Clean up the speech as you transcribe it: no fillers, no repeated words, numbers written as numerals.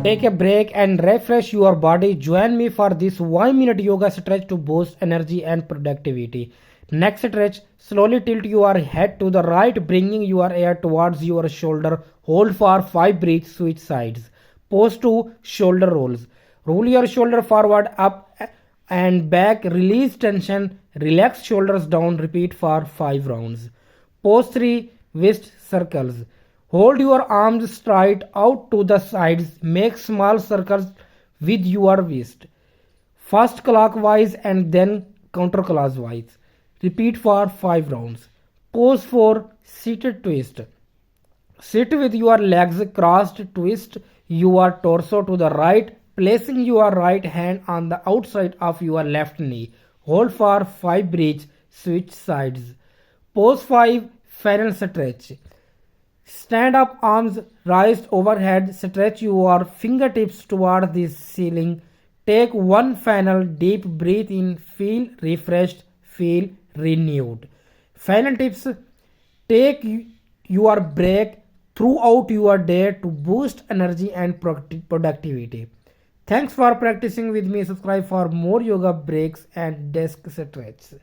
Take a break and refresh your body. Join me for this 1 minute yoga stretch to boost energy and productivity. Next stretch, slowly tilt your head to the right, bringing your air towards your shoulder. Hold for 5 breaths, switch sides. Pose 2 shoulder rolls. Roll your shoulder forward, up and back. Release tension. Relax shoulders down. Repeat for 5 rounds. Pose 3 wrist circles. Hold your arms straight out to the sides. Make small circles with your wrist. First clockwise and then counterclockwise. Repeat for 5 rounds. Pose 4 seated twist. Sit with your legs crossed, twist your torso to the right, placing your right hand on the outside of your left knee. Hold for 5 breaths, switch sides. Pose 5 final stretch. Stand up, arms raised overhead, stretch your fingertips toward the ceiling. Take one final deep breath in, feel refreshed, feel renewed. Final tips: take your break throughout your day to boost energy and productivity. Thanks for practicing with me. Subscribe for more yoga breaks and desk stretches.